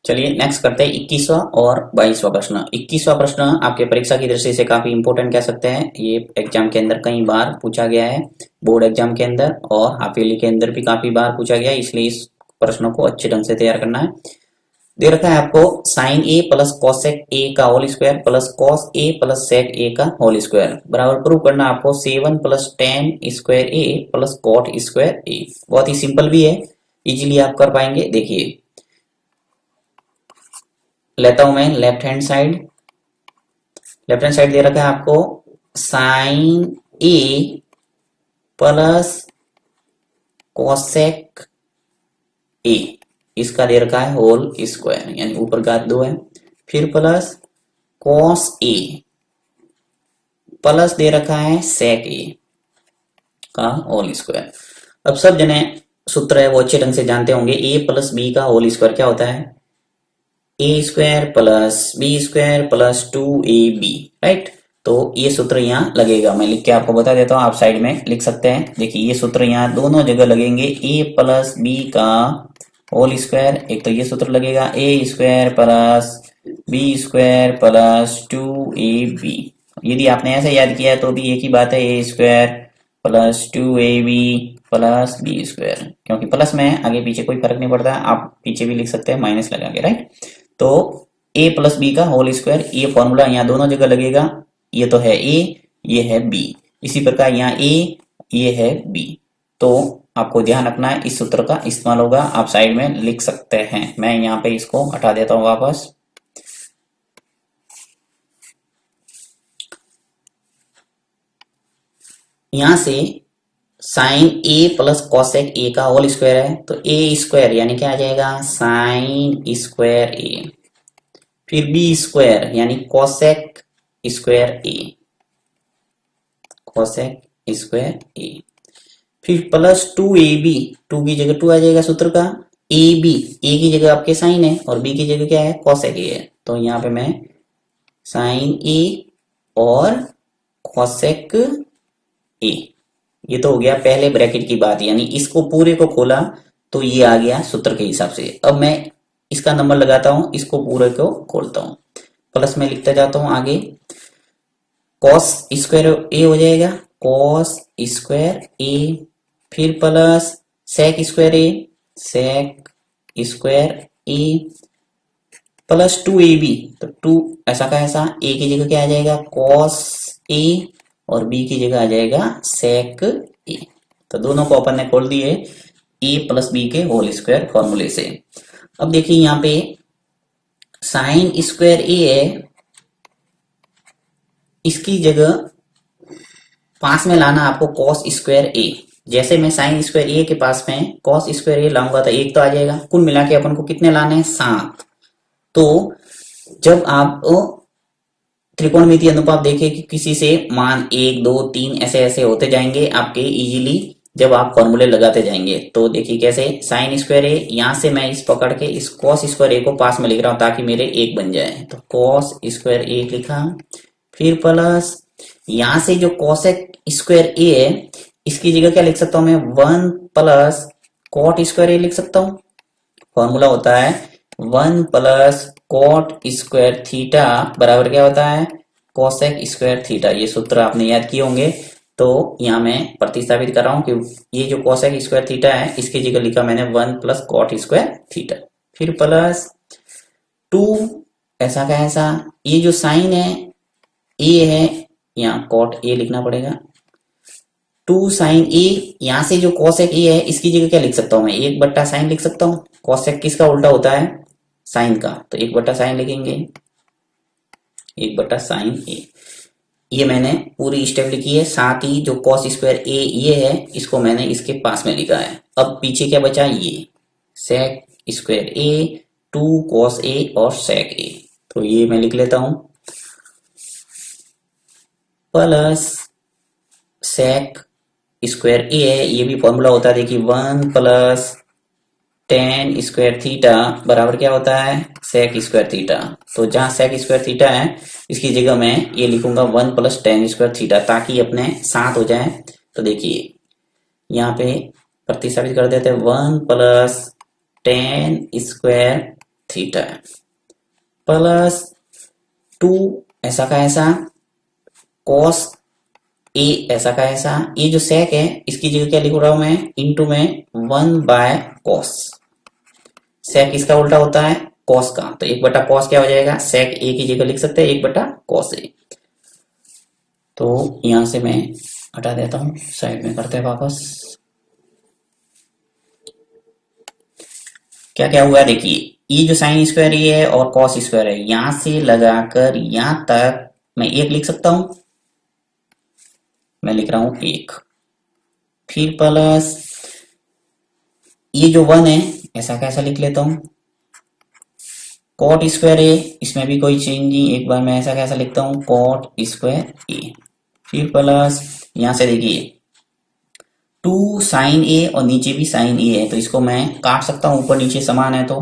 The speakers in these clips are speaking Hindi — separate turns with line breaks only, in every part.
चलिए नेक्स्ट करते हैं 21वां और 22वां प्रश्न। 21वां प्रश्न आपके परीक्षा की दृष्टि से काफी इंपॉर्टेंट कह सकते हैं। ये एग्जाम के अंदर कई बार पूछा गया है, बोर्ड एग्जाम के अंदर और हाफ ईयरली के अंदर भी काफी बार पूछा गया है, इसलिए इस प्रश्नों को अच्छे ढंग से तैयार करना है। दे रखा है आपको sine a plus cosec a का whole square plus cos a plus sec a का होल स्क्वायर बराबर प्रूव करना आपको 7 plus tan square a plus cot square a. बहुत ही सिंपल भी है, इजीली आप कर पाएंगे। देखिए लेता हूं मैं लेफ्ट हैंड साइड दे रखा है आपको sine a plus cosec a, इसका दे रखा है होल स्क्वायर यानी ऊपर घात 2 है, फिर प्लस कॉस ए प्लस दे रखा है सेक ए का होल स्क्वायर। अब सब जने सूत्र है वो अच्छे ढंग से जानते होंगे, ए प्लस बी का होल स्क्वायर क्या होता है, A square plus B square plus 2ab, right. तो ये सूत्र यहाँ लगेगा, मैं लिख के आपको बता देता हूँ, आप साइड में लिख सकते हैं। देखिए ये सूत्र यहाँ दोनों जगह लगेंगे, ए प्लस बी का होल स्क्वायर, एक तो ये सूत्र लगेगा A square plus B square plus 2ab। यदि आपने ऐसे याद किया तो भी एक ही बात है, A square plus 2ab plus B square, क्योंकि प्लस में आगे पीछे कोई फर्क नहीं पड़ता, आप पीछे भी लिख सकते हैं माइनस लगा के, राइट। तो a प्लस बी का होल स्क्वायर, ये फॉर्मूला यहाँ दोनों जगह लगेगा, ये तो है a, ये है b, इसी प्रकार यहाँ a, ये है b। तो आपको ध्यान रखना है इस सूत्र का इस्तेमाल होगा, आप साइड में लिख सकते हैं। मैं यहाँ पे इसको हटा देता हूँ वापस। यहां से sine a plus cosec a का होल स्क्वायर है, तो ए स्क्वायर यानी क्या आ जाएगा साइन स्क्वायर ए, फिर बी स्क्वायर यानी कोसेक स्क्वायर ए, कोसेक स्क्वायर ए, फिर प्लस 2ab, 2 की जगह 2 आ जाएगा सूत्र का, ab, ए की जगह आपके साइन है और b की जगह क्या है कोसेक ए है, तो यहाँ पे मैं साइन ए और कोसेक ए, ये तो हो गया पहले ब्रैकेट की बात, यानी इसको पूरे को खोला तो ये आ गया सूत्र के हिसाब से। अब मैं इसका नंबर लगाता हूं, इसको पूरे को खोलता हूं, प्लस में लिखता जाता हूं आगे, कॉस स्क्वायर ए हो जाएगा, कॉस स्क्वायर ए, फिर plus sec square A, sec square a, plus 2ab, तो 2 ऐसा का ऐसा, ए की जगह क्या आ जाएगा कॉस ए और बी की जगह आ जाएगा सेक ए। तो दोनों को अपन ने खोल दिए ए प्लस बी के होल स्क्वायर फॉर्मूले से। अब देखिए यहाँ पे साइन स्क्वायर ए है, इसकी जगह पास में लाना आपको कॉस स्क्वायर ए, जैसे मैं साइन स्क्वायर ए के पास में कॉस स्क्वायर ए लाऊंगा तो एक तो आ जाएगा, कुल मिला के अपन को कितने लाने हैं 7। तो जब आप त्रिकोणमितीय अनुपात देखें कि किसी से मान 1 2 3 ऐसे ऐसे होते जाएंगे आपके इजीली, जब आप फॉर्मूले लगाते जाएंगे। तो देखिए कैसे, साइन स्क्वायर ए, यहां से मैं इस पकड़ के इस कॉस स्क्वायर ए को पास में लिख रहा हूं ताकि मेरे 1 बन जाए, तो कॉस स्क्वायर ए लिखा, फिर प्लस यहां से जो कॉसेक स्क्वायर ए है इसकी जगह क्या लिख सकता हूं मैं 1 प्लस कॉट स्क्वायर ए लिख सकता हूं। फॉर्मूला होता है 1 प्लस कॉट स्क्वायर थीटा बराबर क्या होता है कोसेक स्क्वायर थीटा। ये सूत्र आपने याद किए होंगे, तो यहाँ मैं प्रतिस्थापित कर रहा हूं कि ये जो कोसेक स्क्वायर थीटा है इसकी जगह लिखा मैंने 1 प्लस कॉट स्क्वायर थीटा, फिर प्लस 2 ऐसा का ऐसा, ये जो साइन है ए है, यहाँ कॉट ए लिखना पड़ेगा, 2 साइन ए, यहां से जो कोसेक ए है इसकी जगह क्या लिख सकता हूं मैं 1 बट्टा साइन लिख सकता हूं, कोसेक किसका उल्टा होता है साइन का, तो 1 बट्टा साइन लिखेंगे, 1 बट्टा साइन ए। ये मैंने पूरी स्टेप लिखी है, साथ ही जो कॉस स्क्वायर ए ये है इसको मैंने इसके पास में लिखा है। अब पीछे क्या बचा, ये sec square A, 2 cos A और सेक ए, तो ये मैं लिख लेता हूं प्लस सेक स्क्वायर ए है, ये भी फॉर्मूला होता है देखिए 1 प्लस टेन स्क्वायर थीटा बराबर क्या होता है सेक स्क्वायर थीटा। तो जहां सेक स्क्वायर थीटा है इसकी जगह मैं ये लिखूंगा 1 प्लस टेन स्क्वायर थीटा ताकि अपने साथ हो जाए। तो देखिए यहाँ पे प्रतिस्थापित कर देते हैं 1 plus tan square theta plus 2 ऐसा का ऐसा कॉस ए ऐसा का ऐसा, ये जो सेक है इसकी जगह क्या लिख रहा हूं मैं, इंटू में 1/cos। सेक इसका उल्टा होता है कॉस का, तो 1/cos क्या हो जाएगा, सेक ए की जगह लिख सकते हैं 1/cos ए। तो यहां से मैं हटा देता हूं, साइड में करते हैं वापस। क्या क्या हुआ देखिए, ये जो साइन स्क्वायर ये है और कॉस स्क्वायर है, यहां से लगाकर यहां तक मैं 1 लिख सकता हूं, मैं लिख रहा हूं 1। फिर प्लस ये जो 1 है ऐसा कैसा लिख लेता हूं, कॉट स्क्वायर ए, इसमें भी कोई चेंज नहीं, एक बार मैं ऐसा कैसा लिखता हूं कॉट स्क्वायर ए। फिर प्लस यहां से देखिए 2 साइन ए और नीचे भी साइन ए है, तो इसको मैं काट सकता हूं, ऊपर नीचे समान है तो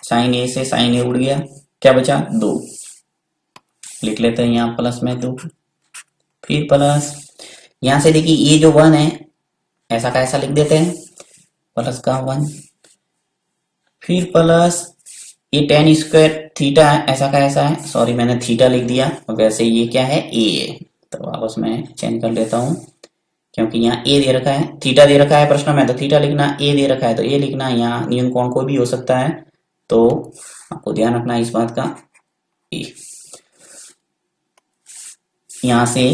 साइन ए से साइन ए उड़ गया, क्या बचा 2, लिख लेते हैं यहाँ प्लस में 2। फिर प्लस यहां से देखिए ये जो 1 है ऐसा का ऐसा लिख देते हैं, प्लस का 1। फिर प्लस ये tan स्क्वायर थीटा है ऐसा का ऐसा है, सॉरी मैंने थीटा लिख दिया, वैसे ये क्या है ए है, तो वापस मैं चेंज कर लेता हूँ, क्योंकि यहाँ ए दे रखा है, थीटा दे रखा है प्रश्न में तो थीटा लिखना, ए दे रखा है तो ए लिखना, यहाँ न्यून कोण कोई भी हो सकता है, तो आपको ध्यान रखना है इस बात का। ए यहां से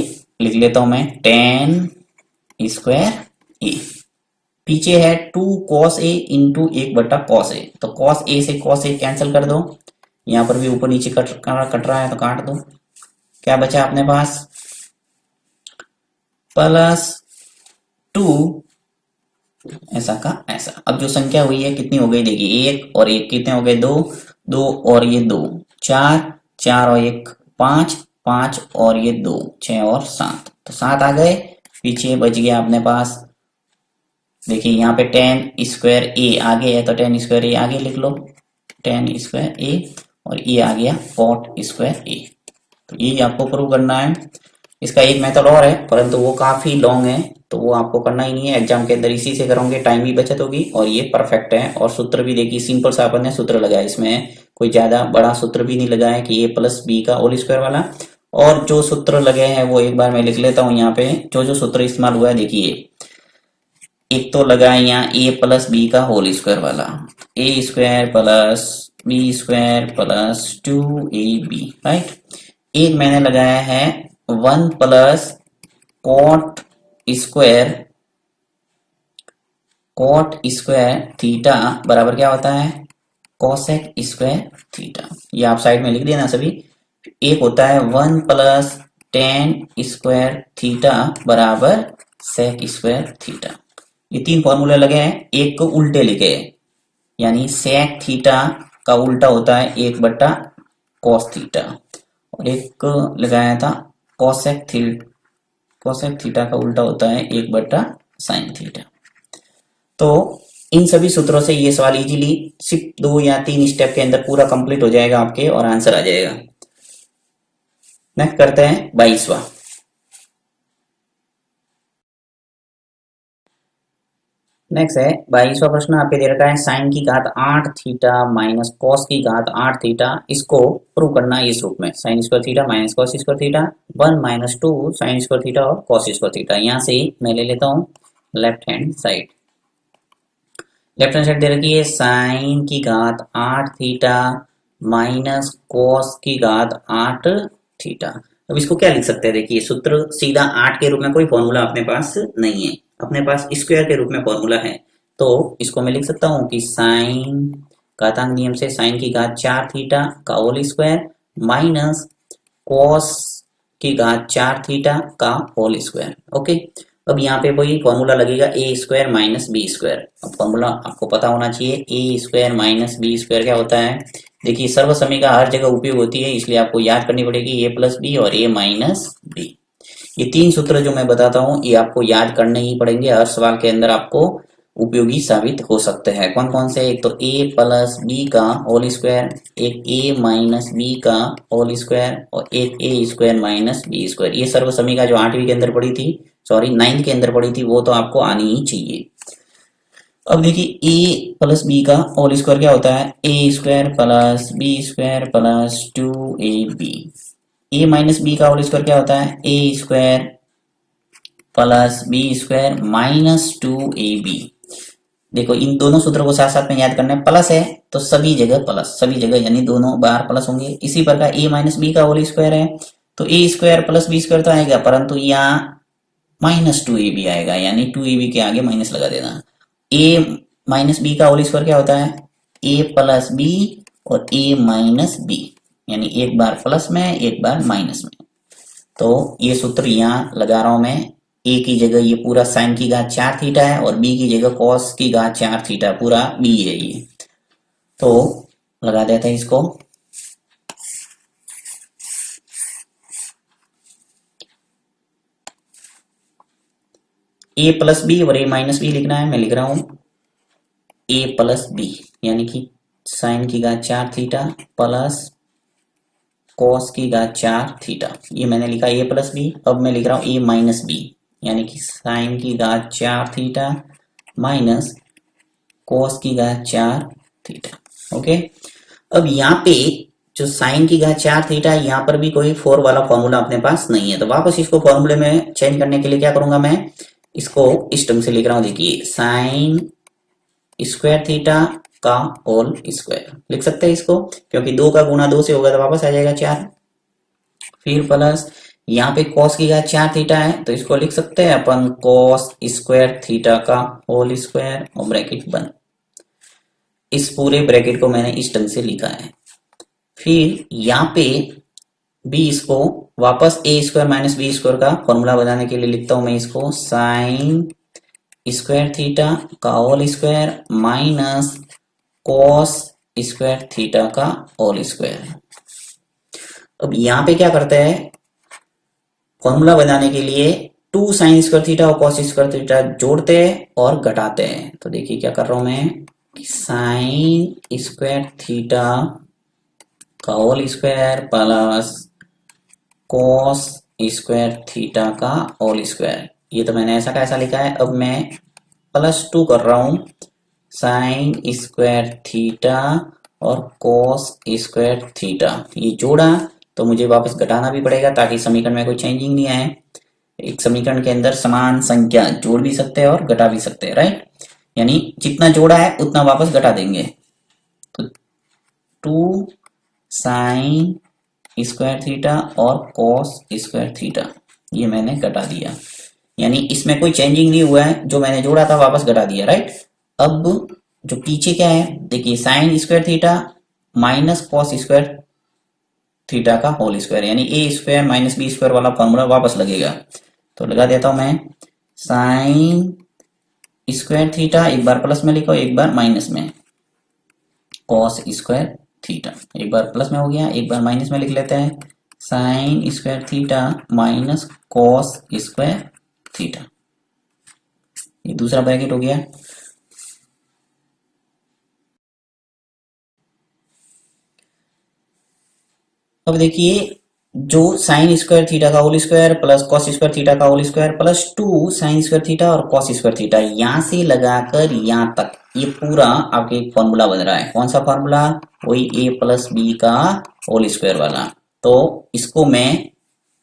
लिख लेता हूं मैं tan स्क्वायर ए, पीछे है 2 cos a into 1/cos a, तो cos a से cos a कैंसिल कर दो, यहां पर भी ऊपर नीचे कट रहा है तो काट दो, क्या बचा अपने पास प्लस 2 ऐसा का ऐसा। अब जो संख्या हुई है कितनी हो गई देखिए, 1 और 1 कितने हो गए 2, 2 और ये 2 4, 4 और 1 5, 5 और ये 2 6 और 7, तो 7 आ गए, पीछे बच गया अपने पास देखिए यहाँ पे tan स्क्वायर ए आगे है तो tan स्क्वायर ए आगे लिख लो, tan स्क्वायर ए, और ये आ गया cot स्क्वायर ए। तो ये आपको प्रूव करना है। इसका एक मेथड और है परंतु वो काफी लॉन्ग है, तो वो आपको करना ही नहीं है, एग्जाम के अंदर इसी से करोगे, टाइम भी बचत होगी और ये परफेक्ट है। और सूत्र भी देखिए सिंपल सा अपन ने सूत्र लगाया, इसमें कोई ज्यादा बड़ा सूत्र भी नहीं लगाया कि a प्लस बी का होल स्क्वायर वाला। और जो सूत्र लगे हैं वो एक बार मैं लिख लेता हूँ यहाँ पे, जो जो सूत्र इस्तेमाल हुआ है देखिए, एक तो लगा है यहाँ a प्लस बी का होल स्क्वायर वाला, a square plus B square plus 2ab, right. एक मैंने लगाया है 1 प्लस कॉट स्क्वायर थीटा बराबर क्या होता है कोसेक स्क्वायर थीटा, ये आप साइड में लिख देना सभी। एक होता है 1 प्लस tan स्क्वायर थीटा बराबर सेक स्क्वायर थीटा, ये 3 फॉर्मूले लगे हैं, एक को उल्टे लिखे हैं, यानी सेक थीटा का उल्टा होता है 1/cos थीटा, और एक लगाया था कोसेक थीटा का उल्टा होता है 1/sin थीटा। तो इन सभी सूत्रों से ये सवाल इजीली सिर्फ 2 या 3 स्टेप के अंदर पूरा कंप्लीट हो जाएगा आपके और आंसर आ जाएगा। नेक्स्ट करते हैं 22वां। नेक्स्ट है 22वां प्रश्न, आपके दे रखा है साइन की घात 8 थीटा माइनस कॉस की घात 8 थीटा, इसको प्रूव करना है इस रूप में, sine square theta minus cos square theta 1 - 2 sine square theta और कॉस स्क्वायर थीटा। यहाँ से मैं ले लेता हूँ left hand side, left hand side दे रखी है साइन की घात 8 थीटा माइनस कॉस की घात 8 थीटा। अब इसको क्या लिख सकते हैं, देखिए सूत्र सीधा 8 के रूप में कोई फॉर्मूला अपने पास नहीं है, अपने पास स्क्वायर के रूप में फॉर्मूला है, तो इसको मैं लिख सकता हूं कि साइन घातांक नियम से साइन की घात 4 थीटा का होल स्क्वायर माइनस कॉस की घात 4 थीटा का होल स्क्वायर। ओके, अब यहाँ पे कोई फॉर्मूला लगेगा A square minus b square. अब फॉर्मूला आपको पता होना चाहिए, ए स्क्वायर माइनस बी स्क्वायर क्या होता है, देखिए सर्वसमी का हर जगह उपयोग होती है, इसलिए आपको याद करनी पड़ेगी ए प्लस बी और ए माइनस बी। ये 3 सूत्र जो मैं बताता हूँ ये आपको याद करने ही पड़ेंगे, हर सवाल के अंदर आपको उपयोगी साबित हो सकते हैं। कौन कौन से, एक तो ए प्लस बी का होल स्क्वायर, एक ए माइनस बी का होल स्क्वायर और एक ए स्क्वायर माइनस बी स्क्वायर। ये सर्वसमी का जो 8वीं के अंदर पड़ी थी, सॉरी 9th के अंदर पड़ी थी, वो तो आपको आनी ही चाहिए। अब देखिए ए प्लस बी का होल स्क्वायर क्या होता है, A square plus B square plus 2ab। A minus B का होल स्क्वायर क्या होता है, A square plus B square minus 2ab। देखो इन दोनों सूत्रों को साथ साथ में याद करना है, प्लस है तो सभी जगह प्लस, सभी जगह यानी दोनों बार प्लस होंगे। इसी प्रकार ए माइनस बी का होल स्क्वायर है तो ए स्क्वायर प्लस बी स्क्वायर तो आएगा, परंतु यहाँ माइनस 2ab आएगा, यानी 2ab के आगे माइनस लगा देना। ए माइनस बी का होल स्क्वायर क्या होता है, ए प्लस बी और ए माइनस बी, यानी एक बार प्लस में एक बार माइनस में। तो ये सूत्र यहाँ लगा रहा हूं मैं, ए की जगह ये पूरा साइन की घात 4 थीटा है और बी की जगह कॉस की घात 4 थीटा, पूरा बी है ये। तो लगा देते हैं इसको। ए प्लस बी और ए माइनस बी लिखना है, मैं लिख रहा हूं ए प्लस बी, यानी कि साइन की घात 4 थीटा प्लस कॉस की घात 4 थीटा, ये मैंने लिखा ए प्लस बी। अब मैं लिख रहा हूं ए माइनस बी, यानी कि साइन की घात 4 थीटा माइनस कॉस की घात 4 थीटा। ओके, अब यहाँ पे जो साइन की घात 4 थीटा है, यहाँ पर भी कोई 4 वाला फॉर्मूला अपने पास नहीं है, तो वापस इसको फॉर्मूले में चेंज करने के लिए क्या करूंगा मैं, इसको इस ढंग से लिख रहा हूं। देखिए साइन स्क्वायर थीटा का होल स्क्वायर लिख सकते हैं इसको, क्योंकि 2 का गुणा 2 से होगा तो वापस आ जाएगा 4। फिर प्लस यहाँ पे कॉस की घात 4 थीटा है तो इसको लिख सकते हैं अपन कॉस स्क्वायर थीटा का होल स्क्वायर और ब्रैकेट बंद। इस पूरे ब्रैकेट को मैंने इस ढंग से लिखा है। फिर यहाँ पे बी, इसको वापस a square minus b square का फॉर्मूला बनाने के लिए लिखता हूं मैं इसको, साइन स्क्वायर थीटा का whole square minus cos square theta का होल स्क्वायर। अब यहाँ पे क्या करते हैं, फॉर्मूला बनाने के लिए 2 साइन स्क्वायर थीटा और कॉस स्क्वायर थीटा जोड़ते हैं और घटाते हैं। तो देखिए क्या कर रहा हूं मैं, साइन स्क्वायर थीटा का whole square plus cos square theta का होल स्क्वायर, ये तो मैंने ऐसा का ऐसा लिखा है। अब मैं +2 कर रहा हूं साइन स्क्वायर थीटा और कॉस स्क्वायर थीटा, ये जोड़ा तो मुझे वापस घटाना भी पड़ेगा ताकि समीकरण में कोई चेंजिंग नहीं आए। एक समीकरण के अंदर समान संख्या जोड़ भी सकते हैं और घटा भी सकते हैं, राइट, यानी जितना जोड़ा है उतना वापस घटा देंगे। तो 2 साइन स्क्वायर थीटा और कॉस स्क्वायर थीटा, ये मैंने घटा दिया, यानी इसमें कोई चेंजिंग नहीं हुआ है, जो मैंने जोड़ा था वापस घटा दिया, राइट। अब जो पीछे क्या है, देखिए sign square theta minus cos square theta का होल स्क्वायर, यानी ए स्क्वायर माइनस बी स्क्वायर वाला फॉर्मूला वापस लगेगा। तो लगा देता हूं मैं, साइन स्क्वायर थीटा एक बार प्लस में लिखो एक बार माइनस में, कॉस स्क्वायर थीटा एक बार प्लस में हो गया एक बार माइनस में लिख लेते हैं, sine square theta minus cos square theta, ये दूसरा ब्रैकेट हो गया। अब देखिए जो साइन स्क्वायर थीटा का whole square plus cos square theta का whole square plus 2 sine square theta और कॉस स्क्वायर थीटा, यहां से लगाकर यहां तक ये पूरा आपके एक फॉर्मूला बन रहा है। कौन सा फॉर्मूला, वही ए प्लस बी का होल स्क्वायर वाला। तो इसको मैं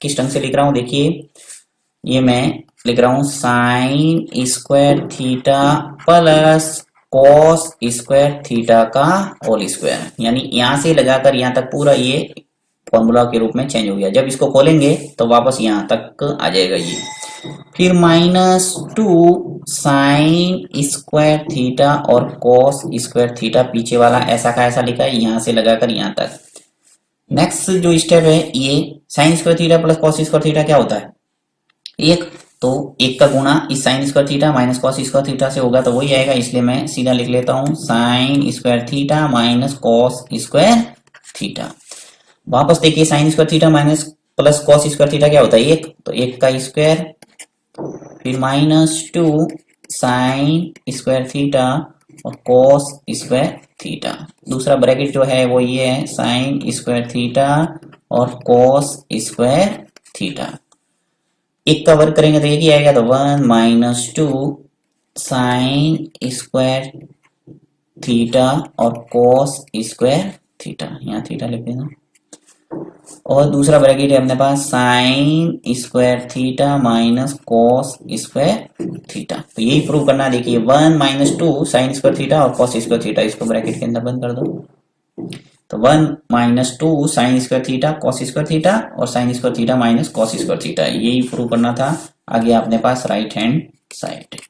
किस ढंग से लिख रहा हूं, देखिए ये मैं लिख रहा हूं sign square theta plus cos square theta का होल स्क्वायर, यानी यहां से लगाकर यहां तक पूरा ये फॉर्मूला के रूप में चेंज हो गया। जब इसको खोलेंगे तो वापस यहां तक आ जाएगा ये। फिर -2 साइन स्क्वायर थीटा और कॉस स्क्वायर थीटा, पीछे वाला ऐसा का ऐसा लिखा है, यहां से लगाकर यहां तक। नेक्स्ट जो स्टेप है, ये sign square theta plus cos square theta क्या होता है, एक, तो एक का गुणा इस sign square theta minus cos square theta से होगा तो वही आएगा, इसलिए मैं सीधा लिख लेता हूं sign square theta minus cos square theta. वापस देखिए sign square theta minus plus cos square theta क्या होता है, एक, तो एक का स्क्वायर, फिर -2 साइन स्क्वायर थीटा और कॉस स्क्वायर थीटा। दूसरा ब्रैकेट जो है वो ये है साइन स्क्वायर थीटा और कॉस स्क्वायर थीटा। एक का वर्ग करेंगे तो एक ही आएगा, तो 1 -2 साइन स्क्वायर थीटा और कॉस स्क्वायर थीटा, यहाँ थीटा लिख देना। और दूसरा ब्रैकेट है अपने पास sine square theta minus cos square theta. तो यही प्रूव करना। देखिए 1 - 2 साइन स्क्वायर थीटा और कॉस स्क्वायर थीटा, इसको ब्रैकेट के अंदर बंद कर दो। तो 1 - 2 sine square theta cos square theta और sine square theta minus cos square theta, यही प्रूव करना था। आगे अपने पास राइट हैंड साइड।